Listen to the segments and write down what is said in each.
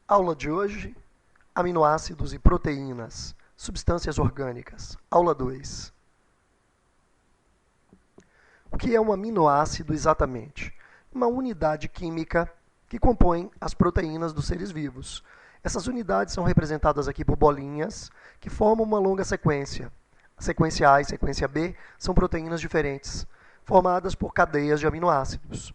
Aula de hoje, aminoácidos e proteínas, substâncias orgânicas. Aula 2. O que é um aminoácido exatamente? Uma unidade química que compõe as proteínas dos seres vivos. Essas unidades são representadas aqui por bolinhas, que formam uma longa sequência. A sequência A e a sequência B são proteínas diferentes, formadas por cadeias de aminoácidos.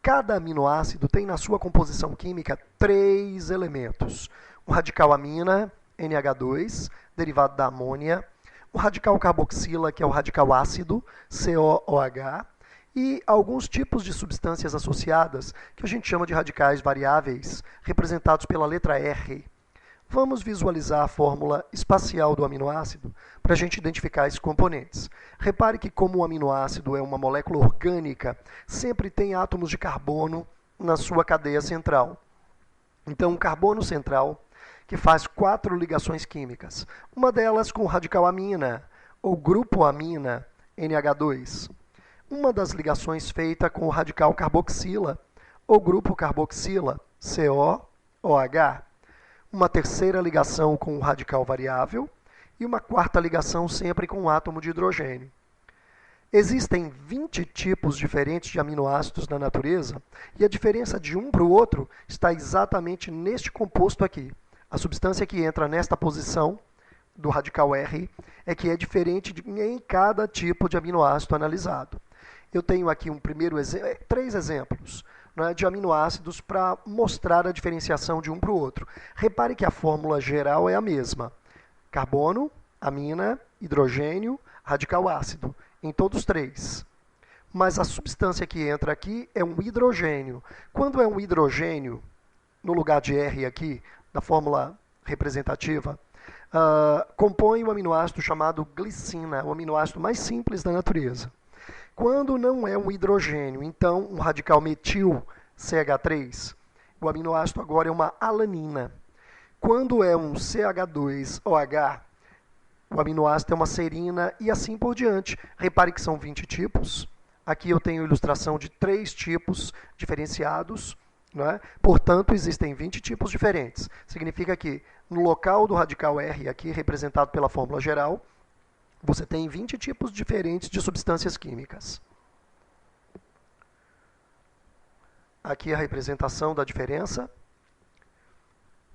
Cada aminoácido tem na sua composição química 3 elementos. Um radical amina, NH2, derivado da amônia, um radical carboxila, que é o radical ácido, COOH, e alguns tipos de substâncias associadas, que a gente chama de radicais variáveis, representados pela letra R. Vamos visualizar a fórmula espacial do aminoácido para a gente identificar esses componentes. Repare que, como o aminoácido é uma molécula orgânica, sempre tem átomos de carbono na sua cadeia central. Então, o carbono central, que faz 4 ligações químicas. Uma delas com o radical amina, ou grupo amina, NH2. Uma das ligações feita com o radical carboxila, ou grupo carboxila, COOH. Uma terceira ligação com o radical variável e uma quarta ligação sempre com o átomo de hidrogênio. Existem 20 tipos diferentes de aminoácidos na natureza e a diferença de um para o outro está exatamente neste composto aqui. A substância que entra nesta posição do radical R é que é diferente em cada tipo de aminoácido analisado. Eu tenho aqui três exemplos de aminoácidos para mostrar a diferenciação de um para o outro. Repare que a fórmula geral é a mesma. Carbono, amina, hidrogênio, radical ácido, em todos 3. Mas a substância que entra aqui é um hidrogênio. Quando é um hidrogênio, no lugar de R aqui, da fórmula representativa, compõe um aminoácido chamado glicina, o aminoácido mais simples da natureza. Quando não é um hidrogênio, então um radical metil, CH3, o aminoácido agora é uma alanina. Quando é um CH2OH, o aminoácido é uma serina e assim por diante. Repare que são 20 tipos. Aqui eu tenho ilustração de 3 tipos diferenciados. Portanto, existem 20 tipos diferentes. Significa que no local do radical R, aqui representado pela fórmula geral, você tem 20 tipos diferentes de substâncias químicas. Aqui a representação da diferença.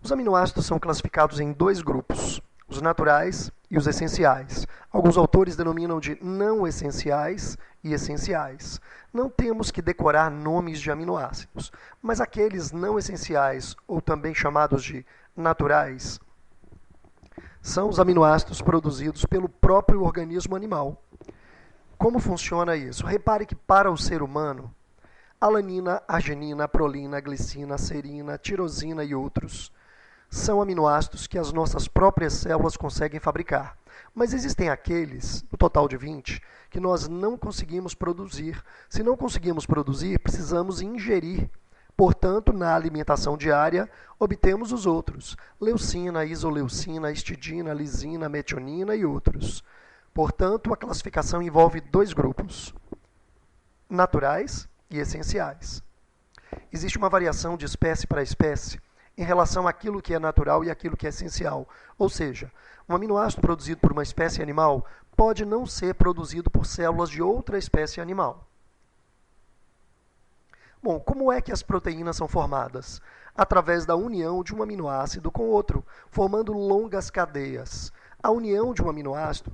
Os aminoácidos são classificados em 2 grupos, os naturais e os essenciais. Alguns autores denominam de não essenciais e essenciais. Não temos que decorar nomes de aminoácidos, mas aqueles não essenciais, ou também chamados de naturais, são os aminoácidos produzidos pelo próprio organismo animal. Como funciona isso? Repare que para o ser humano, alanina, arginina, prolina, glicina, serina, tirosina e outros são aminoácidos que as nossas próprias células conseguem fabricar. Mas existem aqueles, no total de 20, que nós não conseguimos produzir. Se não conseguimos produzir, precisamos ingerir. Portanto, na alimentação diária, obtemos os outros: leucina, isoleucina, histidina, lisina, metionina e outros. Portanto, a classificação envolve 2 grupos, naturais e essenciais. Existe uma variação de espécie para espécie em relação àquilo que é natural e àquilo que é essencial. Ou seja, um aminoácido produzido por uma espécie animal pode não ser produzido por células de outra espécie animal. Bom, como é que as proteínas são formadas? Através da união de um aminoácido com outro, formando longas cadeias. A união de um aminoácido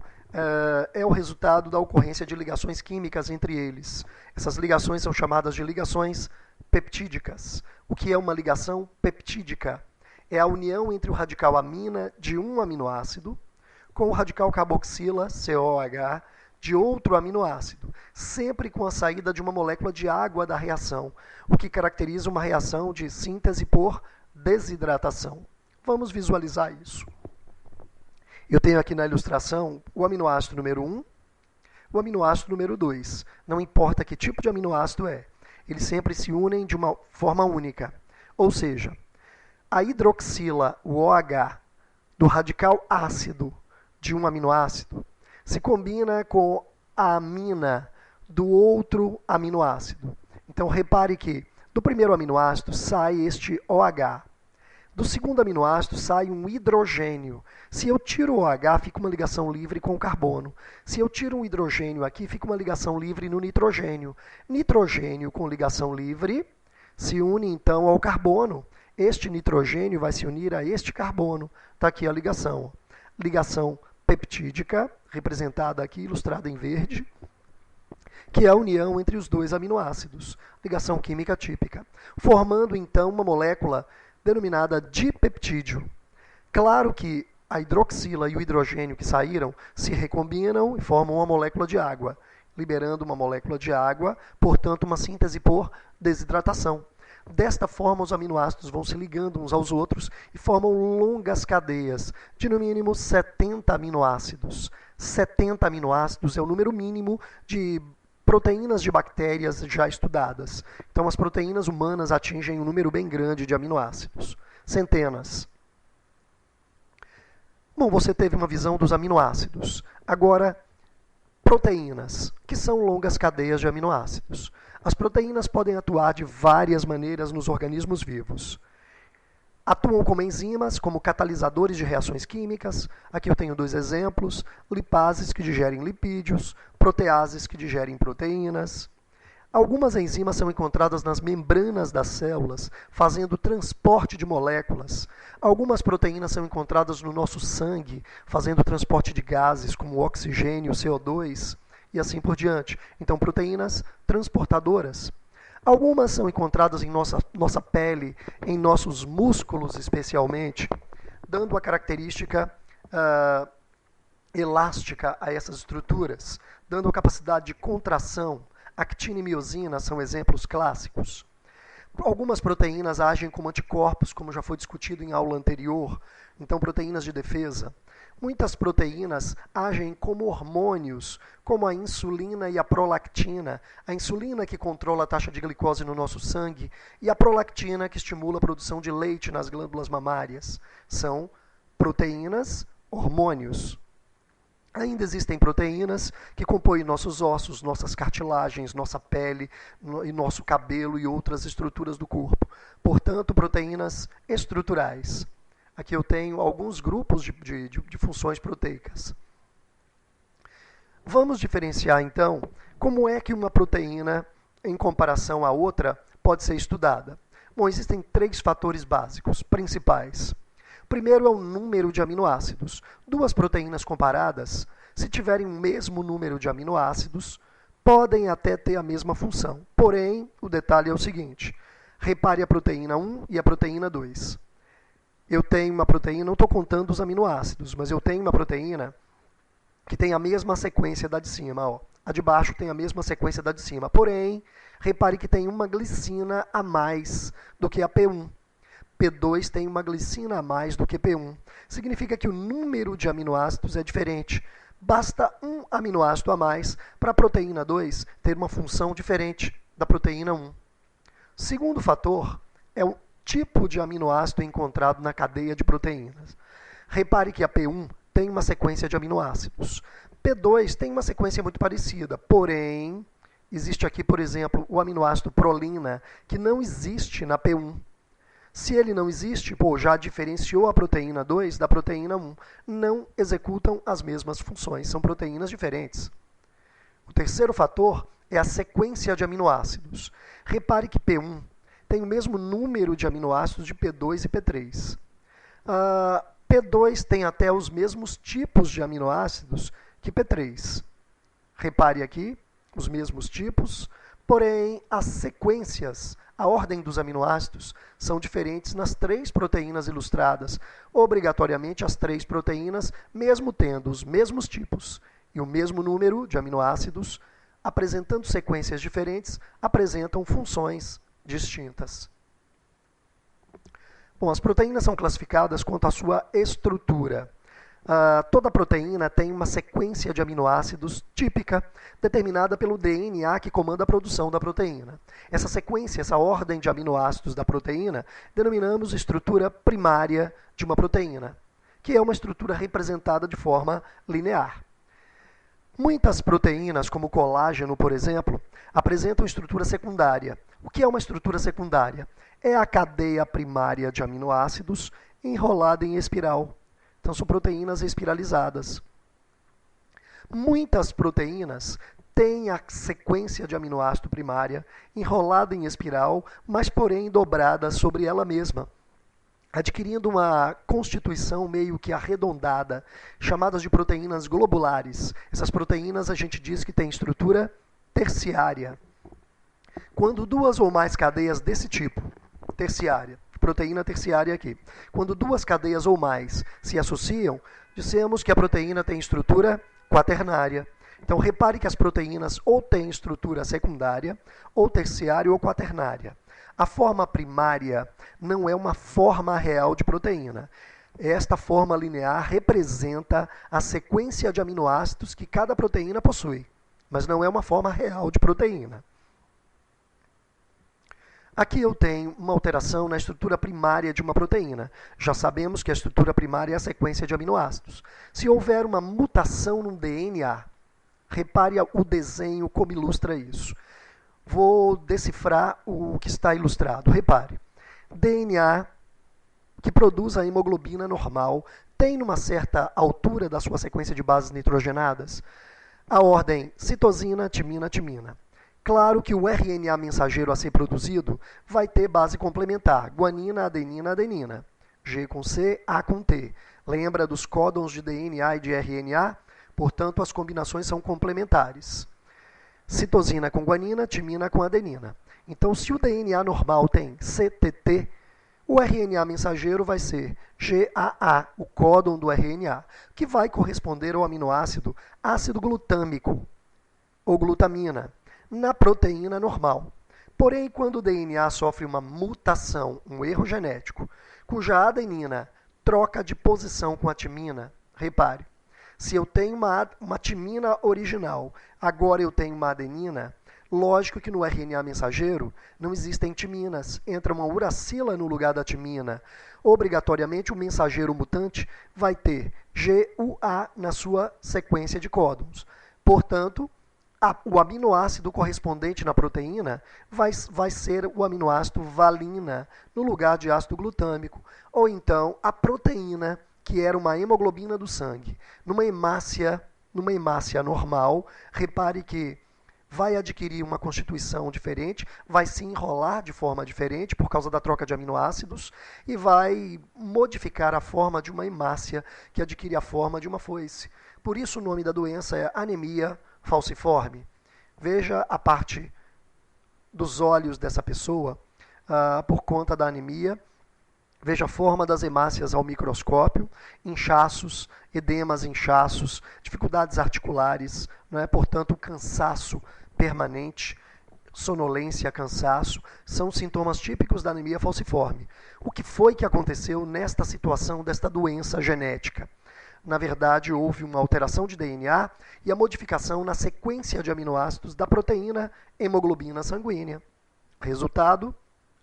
é o resultado da ocorrência de ligações químicas entre eles. Essas ligações são chamadas de ligações peptídicas. O que é uma ligação peptídica? É a união entre o radical amina de um aminoácido com o radical carboxila, COOH, de outro aminoácido, sempre com a saída de uma molécula de água da reação, o que caracteriza uma reação de síntese por desidratação. Vamos visualizar isso. Eu tenho aqui na ilustração o aminoácido número 1, o aminoácido número 2. Não importa que tipo de aminoácido é, eles sempre se unem de uma forma única. Ou seja, a hidroxila, o OH, do radical ácido de um aminoácido, se combina com a amina do outro aminoácido. Então, repare que do primeiro aminoácido sai este OH. Do segundo aminoácido sai um hidrogênio. Se eu tiro o OH, fica uma ligação livre com o carbono. Se eu tiro um hidrogênio aqui, fica uma ligação livre no nitrogênio. Nitrogênio com ligação livre se une então ao carbono. Este nitrogênio vai se unir a este carbono. Está aqui a ligação. Ligação peptídica, representada aqui, ilustrada em verde, que é a união entre os dois aminoácidos. Ligação química típica. Formando então uma molécula denominada dipeptídeo. Claro que a hidroxila e o hidrogênio que saíram se recombinam e formam uma molécula de água, liberando uma molécula de água, portanto, uma síntese por desidratação. Desta forma, os aminoácidos vão se ligando uns aos outros e formam longas cadeias, de no mínimo 70 aminoácidos. 70 aminoácidos é o número mínimo de proteínas de bactérias já estudadas. Então, as proteínas humanas atingem um número bem grande de aminoácidos. Centenas. Bom, você teve uma visão dos aminoácidos. Agora, proteínas, que são longas cadeias de aminoácidos. As proteínas podem atuar de várias maneiras nos organismos vivos. Atuam como enzimas, como catalisadores de reações químicas. Aqui eu tenho dois exemplos: lipases que digerem lipídios, proteases que digerem proteínas. Algumas enzimas são encontradas nas membranas das células, fazendo transporte de moléculas. Algumas proteínas são encontradas no nosso sangue, fazendo transporte de gases, como o oxigênio, o CO2, e assim por diante. Então, proteínas transportadoras. Algumas são encontradas em nossa pele, em nossos músculos especialmente, dando a característica elástica a essas estruturas, dando a capacidade de contração. Actina e miosina são exemplos clássicos. Algumas proteínas agem como anticorpos, como já foi discutido em aula anterior, então proteínas de defesa. Muitas proteínas agem como hormônios, como a insulina e a prolactina. A insulina que controla a taxa de glicose no nosso sangue e a prolactina que estimula a produção de leite nas glândulas mamárias. São proteínas, hormônios. Ainda existem proteínas que compõem nossos ossos, nossas cartilagens, nossa pele, e nosso cabelo e outras estruturas do corpo. Portanto, proteínas estruturais. Aqui eu tenho alguns grupos de funções proteicas. Vamos diferenciar, então, como é que uma proteína, em comparação à outra, pode ser estudada. Bom, existem 3 fatores básicos, principais. Primeiro é o número de aminoácidos. 2 proteínas comparadas, se tiverem o mesmo número de aminoácidos, podem até ter a mesma função. Porém, o detalhe é o seguinte: repare a proteína 1 e a proteína 2. Eu tenho uma proteína, não estou contando os aminoácidos, mas eu tenho uma proteína que tem a mesma sequência da de cima. Ó. A de baixo tem a mesma sequência da de cima. Porém, repare que tem uma glicina a mais do que a P1. P2 tem uma glicina a mais do que P1. Significa que o número de aminoácidos é diferente. Basta um aminoácido a mais para a proteína 2 ter uma função diferente da proteína 1. Segundo fator é o tipo de aminoácido encontrado na cadeia de proteínas. Repare que a P1 tem uma sequência de aminoácidos. P2 tem uma sequência muito parecida, porém, existe aqui, por exemplo, o aminoácido prolina, que não existe na P1. Se ele não existe, já diferenciou a proteína 2 da proteína 1. Não executam as mesmas funções, são proteínas diferentes. O terceiro fator é a sequência de aminoácidos. Repare que P1 tem o mesmo número de aminoácidos de P2 e P3. P2 tem até os mesmos tipos de aminoácidos que P3. Repare aqui, os mesmos tipos, porém as sequências, a ordem dos aminoácidos, são diferentes nas 3 proteínas ilustradas. Obrigatoriamente, as 3 proteínas, mesmo tendo os mesmos tipos e o mesmo número de aminoácidos, apresentando sequências diferentes, apresentam funções distintas. Bom, as proteínas são classificadas quanto à sua estrutura. Toda proteína tem uma sequência de aminoácidos típica, determinada pelo DNA que comanda a produção da proteína. Essa sequência, essa ordem de aminoácidos da proteína, denominamos estrutura primária de uma proteína, que é uma estrutura representada de forma linear. Muitas proteínas, como o colágeno, por exemplo, apresentam estrutura secundária. O que é uma estrutura secundária? É a cadeia primária de aminoácidos enrolada em espiral. Então, são proteínas espiralizadas. Muitas proteínas têm a sequência de aminoácido primária enrolada em espiral, mas porém dobrada sobre ela mesma, adquirindo uma constituição meio que arredondada, chamadas de proteínas globulares. Essas proteínas a gente diz que têm estrutura terciária. Quando duas ou mais cadeias desse tipo, terciária, proteína terciária aqui, quando duas cadeias ou mais se associam, dissemos que a proteína tem estrutura quaternária. Então, repare que as proteínas ou têm estrutura secundária, ou terciária, ou quaternária. A forma primária não é uma forma real de proteína. Esta forma linear representa a sequência de aminoácidos que cada proteína possui, mas não é uma forma real de proteína. Aqui eu tenho uma alteração na estrutura primária de uma proteína. Já sabemos que a estrutura primária é a sequência de aminoácidos. Se houver uma mutação no DNA, repare o desenho como ilustra isso. Vou decifrar o que está ilustrado. Repare, DNA que produz a hemoglobina normal tem, numa certa altura da sua sequência de bases nitrogenadas, a ordem citosina, timina, timina. Claro que o RNA mensageiro a ser produzido vai ter base complementar, guanina, adenina, adenina, G com C, A com T. Lembra dos códons de DNA e de RNA? Portanto, as combinações são complementares. Citosina com guanina, timina com adenina. Então, se o DNA normal tem CTT, o RNA mensageiro vai ser GAA, o códon do RNA, que vai corresponder ao aminoácido ácido glutâmico, ou glutamina, na proteína normal. Porém, quando o DNA sofre uma mutação, um erro genético, cuja adenina troca de posição com a timina, repare, se eu tenho uma timina original, agora eu tenho uma adenina, lógico que no RNA mensageiro não existem timinas, entra uma uracila no lugar da timina. Obrigatoriamente, o mensageiro mutante vai ter GUA na sua sequência de códons. Portanto, o aminoácido correspondente na proteína vai ser o aminoácido valina, no lugar de ácido glutâmico. Ou então, a proteína, que era uma hemoglobina do sangue, numa hemácia normal, repare que vai adquirir uma constituição diferente, vai se enrolar de forma diferente por causa da troca de aminoácidos e vai modificar a forma de uma hemácia, que adquire a forma de uma foice. Por isso o nome da doença é anemia falciforme. Veja a parte dos olhos dessa pessoa por conta da anemia. Veja a forma das hemácias ao microscópio, inchaços, edemas, inchaços, dificuldades articulares, não é? Portanto, cansaço permanente, sonolência, cansaço, são sintomas típicos da anemia falciforme. O que foi que aconteceu nesta situação desta doença genética? Na verdade, houve uma alteração de DNA e a modificação na sequência de aminoácidos da proteína hemoglobina sanguínea. Resultado,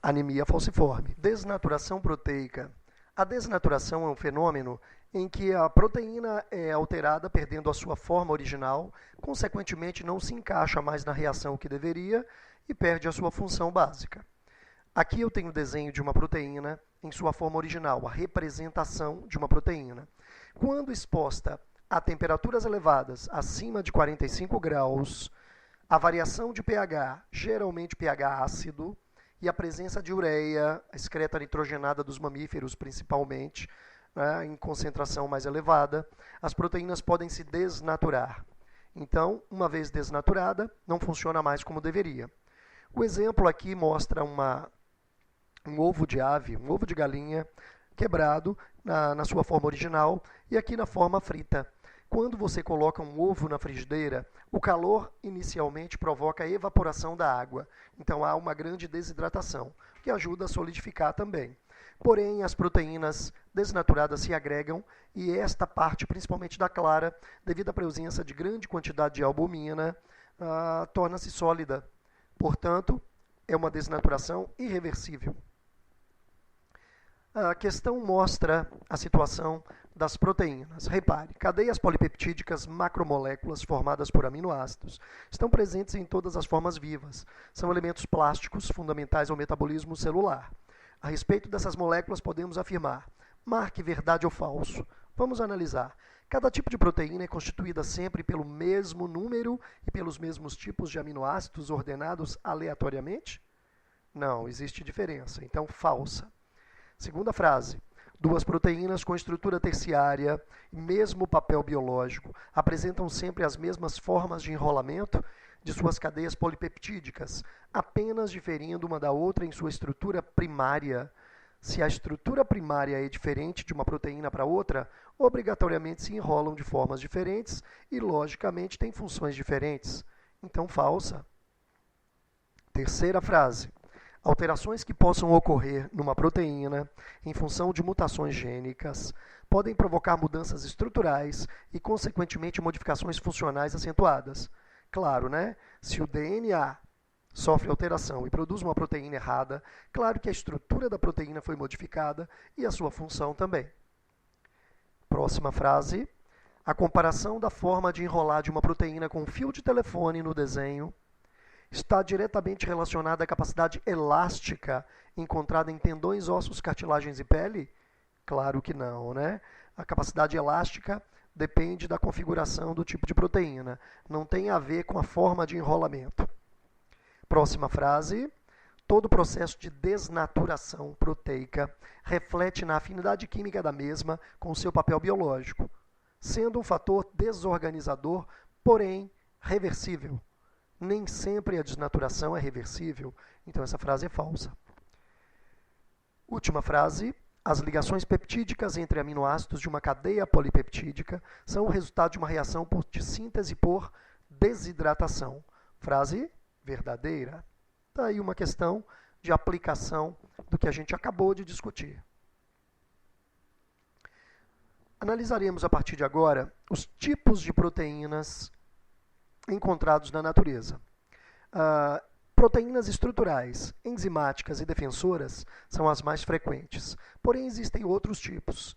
anemia falciforme. Desnaturação proteica. A desnaturação é um fenômeno em que a proteína é alterada, perdendo a sua forma original, consequentemente não se encaixa mais na reação que deveria e perde a sua função básica. Aqui eu tenho o desenho de uma proteína em sua forma original, a representação de uma proteína. Quando exposta a temperaturas elevadas, acima de 45 graus, a variação de pH, geralmente pH ácido, e a presença de ureia, a excreta nitrogenada dos mamíferos principalmente, né, em concentração mais elevada, as proteínas podem se desnaturar. Então, uma vez desnaturada, não funciona mais como deveria. O exemplo aqui mostra um ovo de ave, um ovo de galinha, quebrado na sua forma original e aqui na forma frita. Quando você coloca um ovo na frigideira, o calor inicialmente provoca a evaporação da água. Então há uma grande desidratação, que ajuda a solidificar também. Porém, as proteínas desnaturadas se agregam e esta parte, principalmente da clara, devido à presença de grande quantidade de albumina, torna-se sólida. Portanto, é uma desnaturação irreversível. A questão mostra a situação das proteínas. Repare, cadeias polipeptídicas macromoléculas formadas por aminoácidos estão presentes em todas as formas vivas. São elementos plásticos fundamentais ao metabolismo celular. A respeito dessas moléculas, podemos afirmar: marque verdade ou falso. Vamos analisar. Cada tipo de proteína é constituída sempre pelo mesmo número e pelos mesmos tipos de aminoácidos ordenados aleatoriamente? Não, existe diferença. Então, falsa. Segunda frase. Duas proteínas com estrutura terciária e mesmo papel biológico apresentam sempre as mesmas formas de enrolamento de suas cadeias polipeptídicas, apenas diferindo uma da outra em sua estrutura primária. Se a estrutura primária é diferente de uma proteína para outra, obrigatoriamente se enrolam de formas diferentes e, logicamente, têm funções diferentes. Então, falsa. Terceira frase. Alterações que possam ocorrer numa proteína em função de mutações gênicas podem provocar mudanças estruturais e, consequentemente, modificações funcionais acentuadas. Claro, né? Se o DNA sofre alteração e produz uma proteína errada, claro que a estrutura da proteína foi modificada e a sua função também. Próxima frase. A comparação da forma de enrolar de uma proteína com um fio de telefone no desenho está diretamente relacionada à capacidade elástica encontrada em tendões, ossos, cartilagens e pele? Claro que não, né? A capacidade elástica depende da configuração do tipo de proteína, não tem a ver com a forma de enrolamento. Próxima frase. Todo processo de desnaturação proteica reflete na afinidade química da mesma com o seu papel biológico, sendo um fator desorganizador, porém reversível. Nem sempre a desnaturação é reversível, então essa frase é falsa. Última frase. As ligações peptídicas entre aminoácidos de uma cadeia polipeptídica são o resultado de uma reação de síntese por desidratação. Frase verdadeira. Está aí uma questão de aplicação do que a gente acabou de discutir. Analisaremos a partir de agora os tipos de proteínas encontrados na natureza. Proteínas estruturais, enzimáticas e defensoras são as mais frequentes, porém existem outros tipos.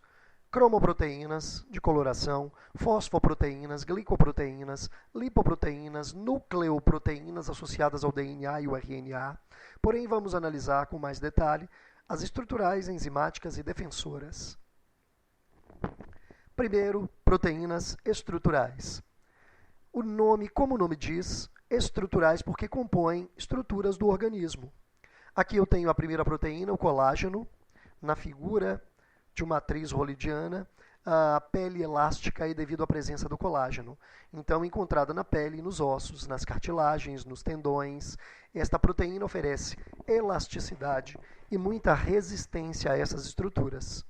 Cromoproteínas de coloração, fosfoproteínas, glicoproteínas, lipoproteínas, nucleoproteínas associadas ao DNA e o RNA. Porém, vamos analisar com mais detalhe as estruturais, enzimáticas e defensoras. Primeiro, proteínas estruturais. Como o nome diz, estruturais porque compõem estruturas do organismo. Aqui eu tenho a primeira proteína, o colágeno, na figura de uma matriz rolidiana, a pele elástica e devido à presença do colágeno. Então, encontrada na pele, nos ossos, nas cartilagens, nos tendões, esta proteína oferece elasticidade e muita resistência a essas estruturas.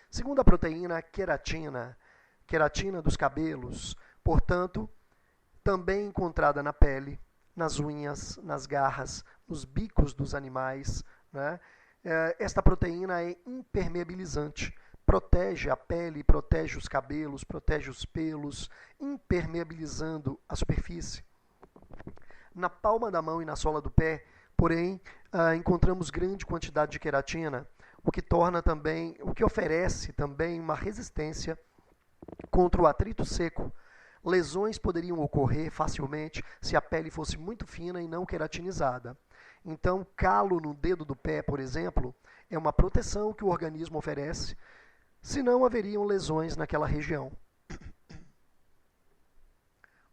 Segunda proteína, queratina, queratina dos cabelos, portanto, também encontrada na pele, nas unhas, nas garras, nos bicos dos animais, né? Esta proteína é impermeabilizante, protege a pele, protege os cabelos, protege os pelos, impermeabilizando a superfície. Na palma da mão e na sola do pé, porém, encontramos grande quantidade de queratina, o que oferece também uma resistência contra o atrito seco. Lesões poderiam ocorrer facilmente se a pele fosse muito fina e não queratinizada. Então, calo no dedo do pé, por exemplo, é uma proteção que o organismo oferece, senão haveriam lesões naquela região.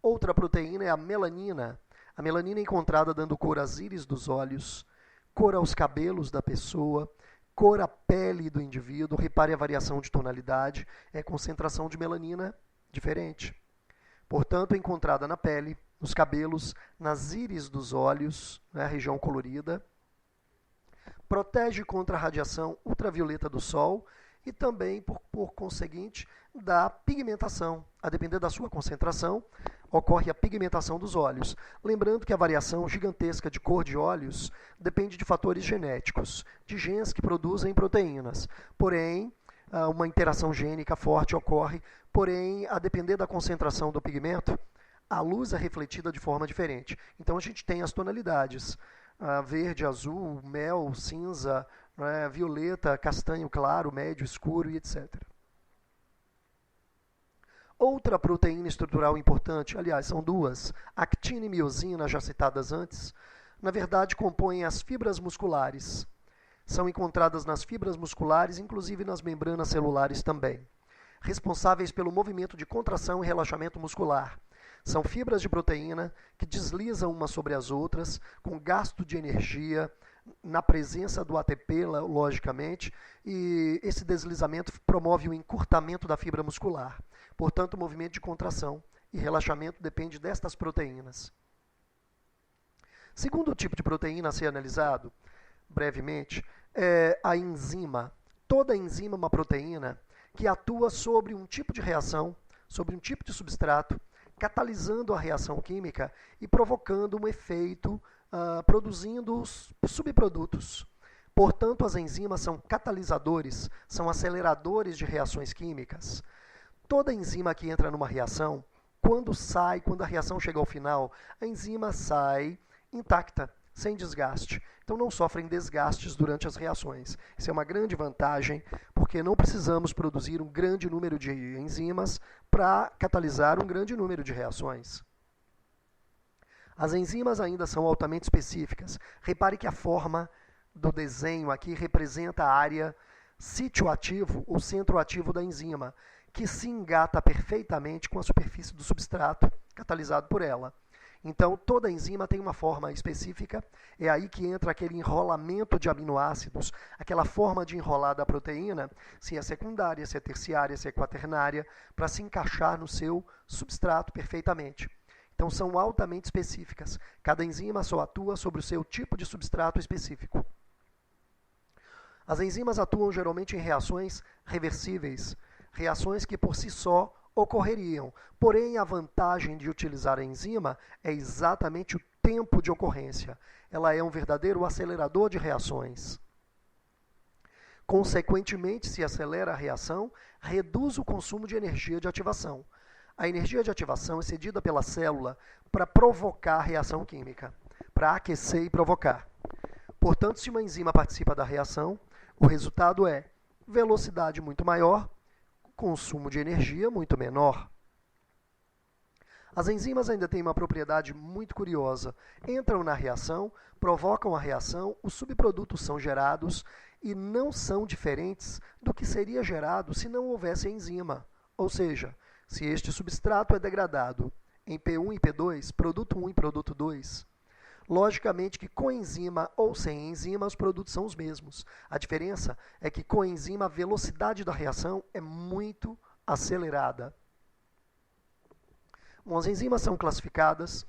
Outra proteína é a melanina. A melanina é encontrada dando cor às íris dos olhos, cor aos cabelos da pessoa, cor à pele do indivíduo. Repare a variação de tonalidade, é concentração de melanina diferente. Portanto, é encontrada na pele, nos cabelos, nas íris dos olhos, né, a região colorida. Protege contra a radiação ultravioleta do sol e também, por conseguinte, da pigmentação. A depender da sua concentração, ocorre a pigmentação dos olhos. Lembrando que a variação gigantesca de cor de olhos depende de fatores genéticos, de genes que produzem proteínas. Porém, uma interação gênica forte ocorre, porém, a depender da concentração do pigmento, a luz é refletida de forma diferente. Então, a gente tem as tonalidades, verde, azul, mel, cinza, né, violeta, castanho claro, médio, escuro e etc. Outra proteína estrutural importante, aliás, são duas, actina e miosina, já citadas antes, na verdade compõem as fibras musculares. São encontradas nas fibras musculares, inclusive nas membranas celulares também, responsáveis pelo movimento de contração e relaxamento muscular. São fibras de proteína que deslizam umas sobre as outras, com gasto de energia, na presença do ATP, logicamente, e esse deslizamento promove o encurtamento da fibra muscular. Portanto, o movimento de contração e relaxamento depende destas proteínas. Segundo tipo de proteína a ser analisado, brevemente, é a enzima. Toda enzima é uma proteína que atua sobre um tipo de reação, sobre um tipo de substrato, catalisando a reação química e provocando um efeito, produzindo subprodutos. Portanto, as enzimas são catalisadores, são aceleradores de reações químicas. Toda enzima que entra numa reação, quando a reação chega ao final, a enzima sai intacta, sem desgaste. Então não sofrem desgastes durante as reações. Isso é uma grande vantagem, porque não precisamos produzir um grande número de enzimas para catalisar um grande número de reações. As enzimas ainda são altamente específicas. Repare que a forma do desenho aqui representa a área sítio ativo ou centro ativo da enzima, que se engata perfeitamente com a superfície do substrato catalisado por ela. Então, toda enzima tem uma forma específica, é aí que entra aquele enrolamento de aminoácidos, aquela forma de enrolar da proteína, se é secundária, se é terciária, se é quaternária, para se encaixar no seu substrato perfeitamente. Então, são altamente específicas. Cada enzima só atua sobre o seu tipo de substrato específico. As enzimas atuam geralmente em reações reversíveis, reações que por si só ocorreriam. Porém, a vantagem de utilizar a enzima é exatamente o tempo de ocorrência. Ela é um verdadeiro acelerador de reações. Consequentemente, se acelera a reação, reduz o consumo de energia de ativação. A energia de ativação é cedida pela célula para provocar a reação química, para aquecer e provocar. Portanto, se uma enzima participa da reação, o resultado é velocidade muito maior, consumo de energia muito menor. As enzimas ainda têm uma propriedade muito curiosa. Entram na reação, provocam a reação, os subprodutos são gerados e não são diferentes do que seria gerado se não houvesse a enzima. Ou seja, se este substrato é degradado em P1 e P2, produto 1 e produto 2, logicamente que com enzima ou sem enzima os produtos são os mesmos. A diferença é que com enzima a velocidade da reação é muito acelerada. Bom, as enzimas são classificadas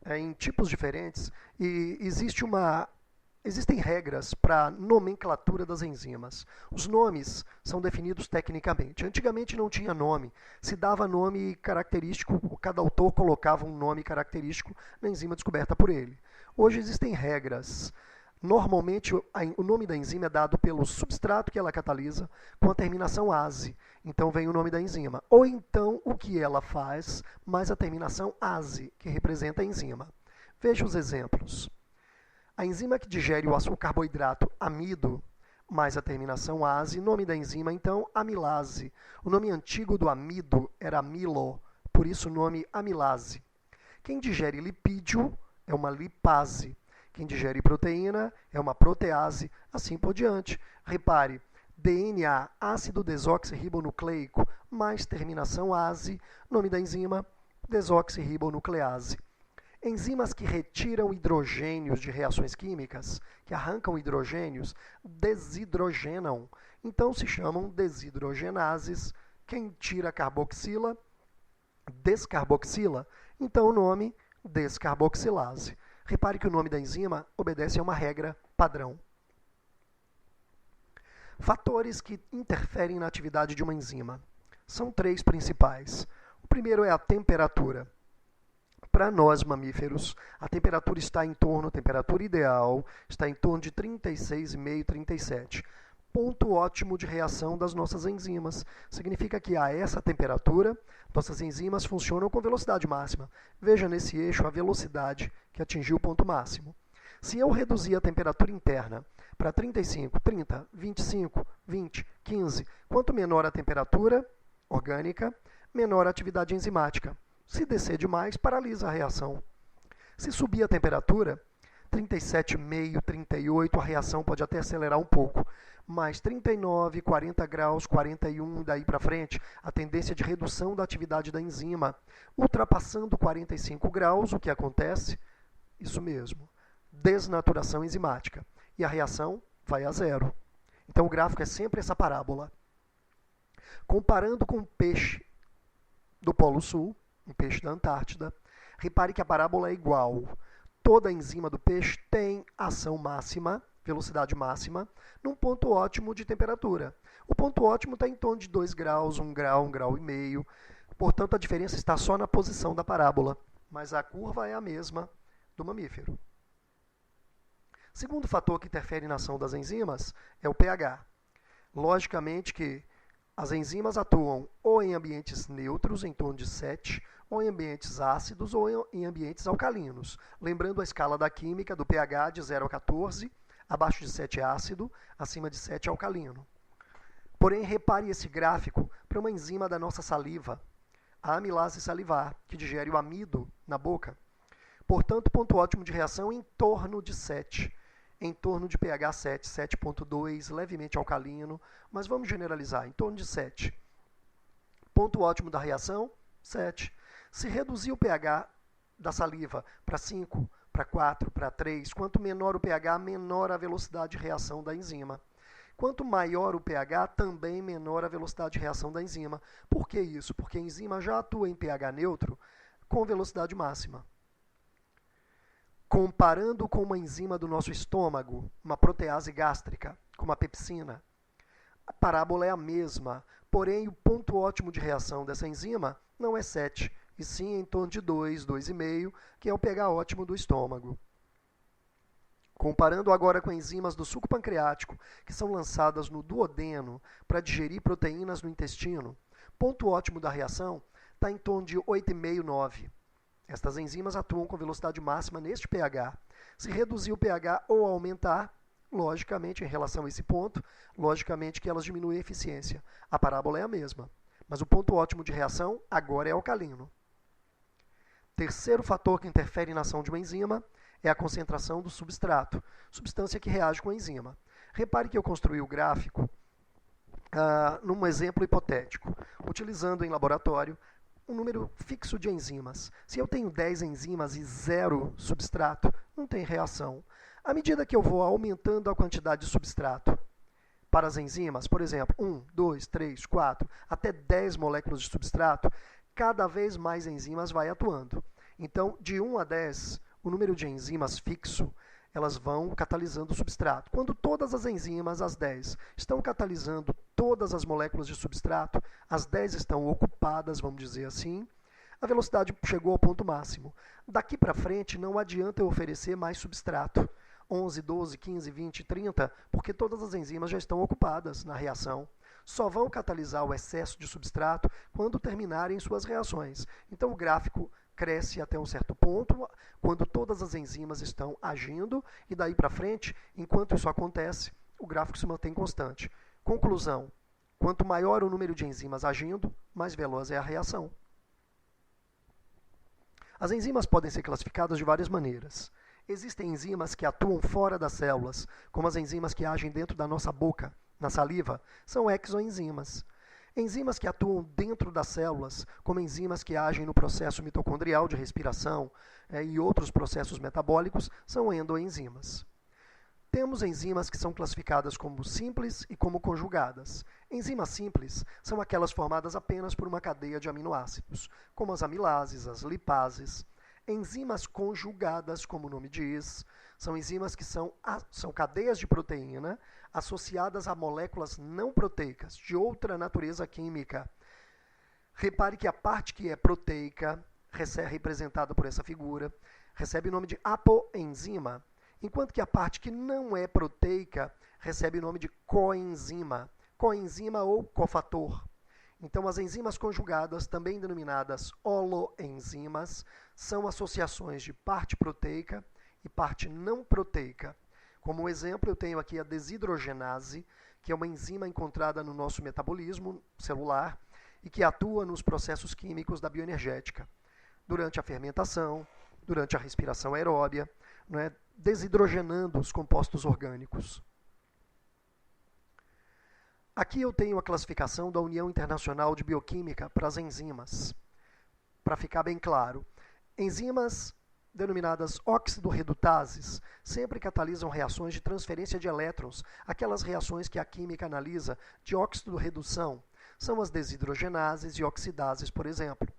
em tipos diferentes e existem regras para a nomenclatura das enzimas. Os nomes são definidos tecnicamente. Antigamente não tinha nome, se dava nome característico, cada autor colocava um nome característico na enzima descoberta por ele. Hoje existem regras. Normalmente o nome da enzima é dado pelo substrato que ela catalisa com a terminação -ase. Então vem o nome da enzima. Ou então o que ela faz, mais a terminação -ase, que representa a enzima. Veja os exemplos. A enzima que digere o carboidrato amido, mais a terminação -ase, nome da enzima, então, amilase. O nome antigo do amido era amilo, por isso o nome amilase. Quem digere lipídio é uma lipase. Quem digere proteína é uma protease, assim por diante. Repare, DNA, ácido desoxirribonucleico, mais terminação -ase, nome da enzima, desoxirribonuclease. Enzimas que retiram hidrogênios de reações químicas, que arrancam hidrogênios, desidrogenam. Então se chamam desidrogenases. Quem tira carboxila, descarboxila. Então o nome, descarboxilase. Repare que o nome da enzima obedece a uma regra padrão. Fatores que interferem na atividade de uma enzima. São 3 principais. O primeiro é a temperatura. Para nós, mamíferos, a temperatura a temperatura ideal, está em torno de 36,5, 37. Ponto ótimo de reação das nossas enzimas. Significa que a essa temperatura, nossas enzimas funcionam com velocidade máxima. Veja nesse eixo a velocidade que atingiu o ponto máximo. Se eu reduzir a temperatura interna para 35, 30, 25, 20, 15. Quanto menor a temperatura orgânica, menor a atividade enzimática. Se descer demais, paralisa a reação. Se subir a temperatura, 37,5, 38, a reação pode até acelerar um pouco, mas 39, 40 graus, 41, daí para frente, a tendência de redução da atividade da enzima. Ultrapassando 45 graus, o que acontece? Isso mesmo, desnaturação enzimática. E a reação vai a zero. Então o gráfico é sempre essa parábola. Comparando com o peixe do Polo Sul, um peixe da Antártida, repare que a parábola é igual. Toda a enzima do peixe tem ação máxima, velocidade máxima, num ponto ótimo de temperatura. O ponto ótimo está em torno de 2 graus, 1 grau e meio. Portanto, a diferença está só na posição da parábola, mas a curva é a mesma do mamífero. Segundo fator que interfere na ação das enzimas é o pH. Logicamente que as enzimas atuam ou em ambientes neutros, em torno de 7, ou em ambientes ácidos, ou em ambientes alcalinos. Lembrando a escala da química do pH de 0 a 14, abaixo de 7 é ácido, acima de 7 é alcalino. Porém, repare esse gráfico para uma enzima da nossa saliva, a amilase salivar, que digere o amido na boca. Portanto, ponto ótimo de reação em torno de 7. Em torno de pH 7, 7,2, levemente alcalino, mas vamos generalizar, em torno de 7. Ponto ótimo da reação, 7. Se reduzir o pH da saliva para 5, para 4, para 3, quanto menor o pH, menor a velocidade de reação da enzima. Quanto maior o pH, também menor a velocidade de reação da enzima. Por que isso? Porque a enzima já atua em pH neutro com velocidade máxima. Comparando com uma enzima do nosso estômago, uma protease gástrica, como a pepsina, a parábola é a mesma, porém o ponto ótimo de reação dessa enzima não é 7, e sim em torno de 2, 2,5, que é o pH ótimo do estômago. Comparando agora com enzimas do suco pancreático, que são lançadas no duodeno para digerir proteínas no intestino, ponto ótimo da reação está em torno de 8,5, 9. Estas enzimas atuam com velocidade máxima neste pH. Se reduzir o pH ou aumentar, logicamente, em relação a esse ponto, logicamente que elas diminuem a eficiência. A parábola é a mesma, mas o ponto ótimo de reação agora é alcalino. Terceiro fator que interfere na ação de uma enzima é a concentração do substrato, substância que reage com a enzima. Repare que eu construí o gráfico num exemplo hipotético, utilizando em laboratório um número fixo de enzimas. Se eu tenho 10 enzimas e 0 substrato, não tem reação. À medida que eu vou aumentando a quantidade de substrato para as enzimas, por exemplo, 1, 2, 3, 4, até 10 moléculas de substrato, cada vez mais enzimas vai atuando. Então, de 1 a 10, o número de enzimas fixo, elas vão catalisando o substrato. Quando todas as enzimas, as 10, estão catalisando todas as moléculas de substrato, as 10 estão ocupadas, vamos dizer assim, a velocidade chegou ao ponto máximo. Daqui para frente, não adianta eu oferecer mais substrato. 11, 12, 15, 20, 30, porque todas as enzimas já estão ocupadas na reação. Só vão catalisar o excesso de substrato quando terminarem suas reações. Então, o gráfico cresce até um certo ponto, quando todas as enzimas estão agindo, e daí para frente, enquanto isso acontece, o gráfico se mantém constante. Conclusão: quanto maior o número de enzimas agindo, mais veloz é a reação. As enzimas podem ser classificadas de várias maneiras. Existem enzimas que atuam fora das células, como as enzimas que agem dentro da nossa boca, na saliva, são exoenzimas. Enzimas que atuam dentro das células, como enzimas que agem no processo mitocondrial de respiração e outros processos metabólicos, são endoenzimas. Temos enzimas que são classificadas como simples e como conjugadas. Enzimas simples são aquelas formadas apenas por uma cadeia de aminoácidos, como as amilases, as lipases. Enzimas conjugadas, como o nome diz, são enzimas que são cadeias de proteína associadas a moléculas não proteicas, de outra natureza química. Repare que a parte que é proteica, representada por essa figura, recebe o nome de apoenzima, enquanto que a parte que não é proteica recebe o nome de coenzima, coenzima ou cofator. Então, as enzimas conjugadas, também denominadas holoenzimas, são associações de parte proteica e parte não proteica. Como exemplo, eu tenho aqui a desidrogenase, que é uma enzima encontrada no nosso metabolismo celular e que atua nos processos químicos da bioenergética, durante a fermentação, durante a respiração aeróbia, desidrogenando os compostos orgânicos. Aqui eu tenho a classificação da União Internacional de Bioquímica para as enzimas. Para ficar bem claro, enzimas denominadas oxidorredutases sempre catalisam reações de transferência de elétrons, aquelas reações que a química analisa de oxidorredução, são as desidrogenases e oxidases, por exemplo.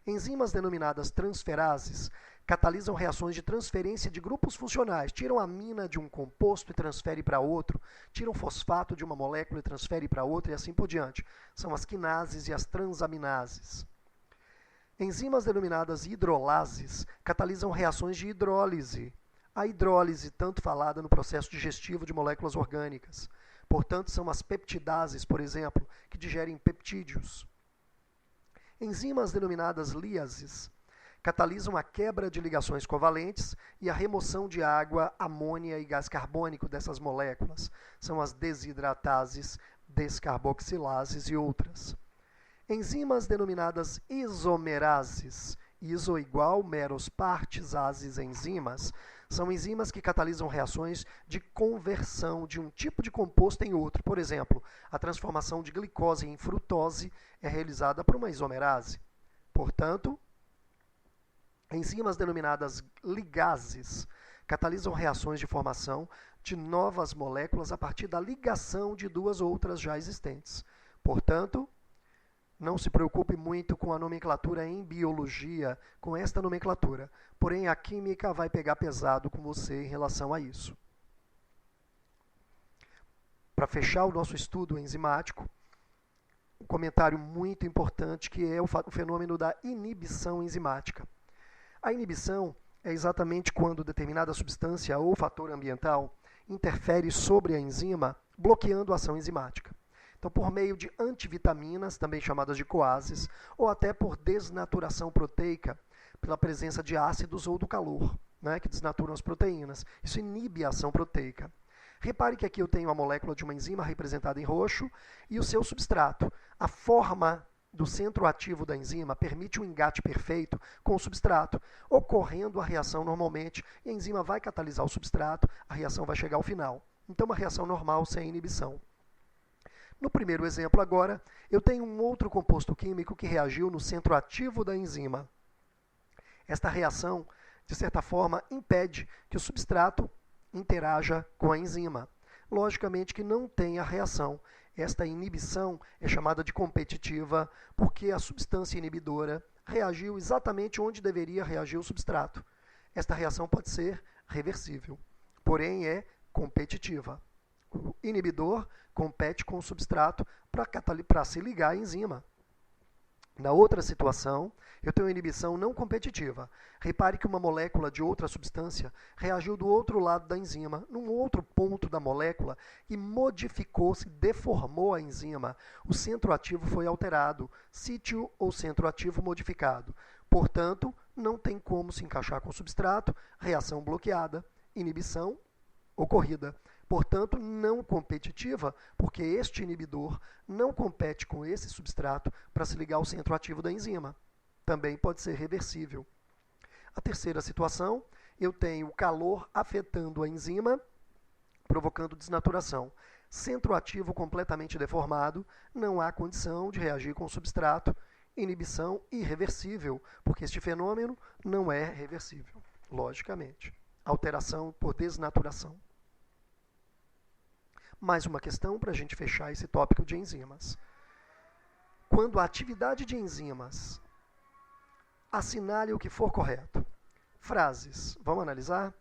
Enzimas denominadas transferases catalisam reações de transferência de grupos funcionais, tiram amina de um composto e transferem para outro, tiram fosfato de uma molécula e transferem para outra e assim por diante. São as quinases e as transaminases. Enzimas denominadas hidrolases catalisam reações de hidrólise. A hidrólise, tanto falada no processo digestivo de moléculas orgânicas. Portanto, são as peptidases, por exemplo, que digerem peptídeos. Enzimas denominadas líases catalisam a quebra de ligações covalentes e a remoção de água, amônia e gás carbônico dessas moléculas. São as desidratases, descarboxilases e outras. Enzimas denominadas isomerases, iso igual, meros, partes, ases, enzimas, são enzimas que catalisam reações de conversão de um tipo de composto em outro. Por exemplo, a transformação de glicose em frutose é realizada por uma isomerase. Portanto, enzimas denominadas ligases catalisam reações de formação de novas moléculas a partir da ligação de duas outras já existentes. Portanto, não se preocupe muito com a nomenclatura em biologia, com esta nomenclatura. Porém, a química vai pegar pesado com você em relação a isso. Para fechar o nosso estudo enzimático, um comentário muito importante que é o fenômeno da inibição enzimática. A inibição é exatamente quando determinada substância ou fator ambiental interfere sobre a enzima, bloqueando a ação enzimática. Então, por meio de antivitaminas, também chamadas de coases, ou até por desnaturação proteica, pela presença de ácidos ou do calor, que desnaturam as proteínas. Isso inibe a ação proteica. Repare que aqui eu tenho a molécula de uma enzima representada em roxo e o seu substrato. A forma do centro ativo da enzima permite um engate perfeito com o substrato, ocorrendo a reação normalmente, e a enzima vai catalisar o substrato, a reação vai chegar ao final. Então, uma reação normal sem inibição. No primeiro exemplo agora, eu tenho um outro composto químico que reagiu no centro ativo da enzima. Esta reação, de certa forma, impede que o substrato interaja com a enzima. Logicamente que não tem a reação. Esta inibição é chamada de competitiva porque a substância inibidora reagiu exatamente onde deveria reagir o substrato. Esta reação pode ser reversível, porém é competitiva. O inibidor compete com o substrato para se ligar à enzima. Na outra situação, eu tenho inibição não competitiva. Repare que uma molécula de outra substância reagiu do outro lado da enzima, num outro ponto da molécula, e modificou-se, deformou a enzima. O centro ativo foi alterado, sítio ou centro ativo modificado. Portanto, não tem como se encaixar com o substrato, reação bloqueada, inibição ocorrida. Portanto, não competitiva, porque este inibidor não compete com esse substrato para se ligar ao centro ativo da enzima. Também pode ser reversível. A terceira situação, eu tenho o calor afetando a enzima, provocando desnaturação. Centro ativo completamente deformado, não há condição de reagir com o substrato. Inibição irreversível, porque este fenômeno não é reversível, logicamente. Alteração por desnaturação. Mais uma questão para a gente fechar esse tópico de enzimas. Quando a atividade de enzimas assinale o que for correto. Frases. Vamos analisar?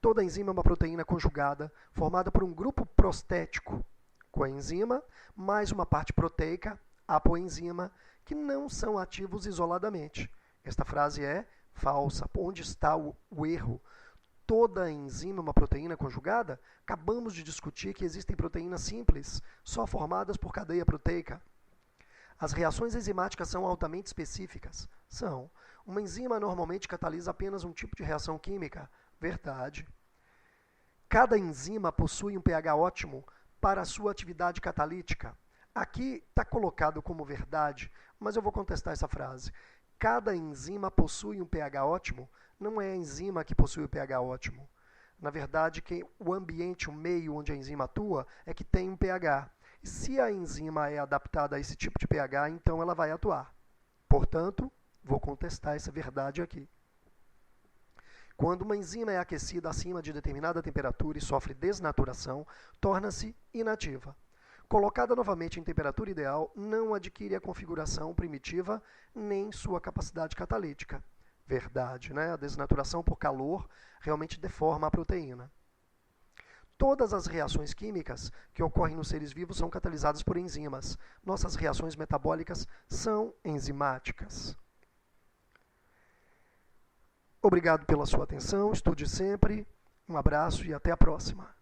Toda enzima é uma proteína conjugada formada por um grupo prostético, coenzima, mais uma parte proteica, apoenzima, que não são ativos isoladamente. Esta frase é falsa. Onde está o erro? Toda enzima é uma proteína conjugada? Acabamos de discutir que existem proteínas simples, só formadas por cadeia proteica. As reações enzimáticas são altamente específicas? São. Uma enzima normalmente catalisa apenas um tipo de reação química? Verdade. Cada enzima possui um pH ótimo para a sua atividade catalítica. Aqui está colocado como verdade, mas eu vou contestar essa frase. Cada enzima possui um pH ótimo, não é a enzima que possui o pH ótimo. Na verdade, o ambiente, o meio onde a enzima atua, é que tem um pH. E se a enzima é adaptada a esse tipo de pH, então ela vai atuar. Portanto, vou contestar essa verdade aqui. Quando uma enzima é aquecida acima de determinada temperatura e sofre desnaturação, torna-se inativa. Colocada novamente em temperatura ideal, não adquire a configuração primitiva nem sua capacidade catalítica. Verdade, né? A desnaturação por calor realmente deforma a proteína. Todas as reações químicas que ocorrem nos seres vivos são catalisadas por enzimas. Nossas reações metabólicas são enzimáticas. Obrigado pela sua atenção, estude sempre, um abraço e até a próxima.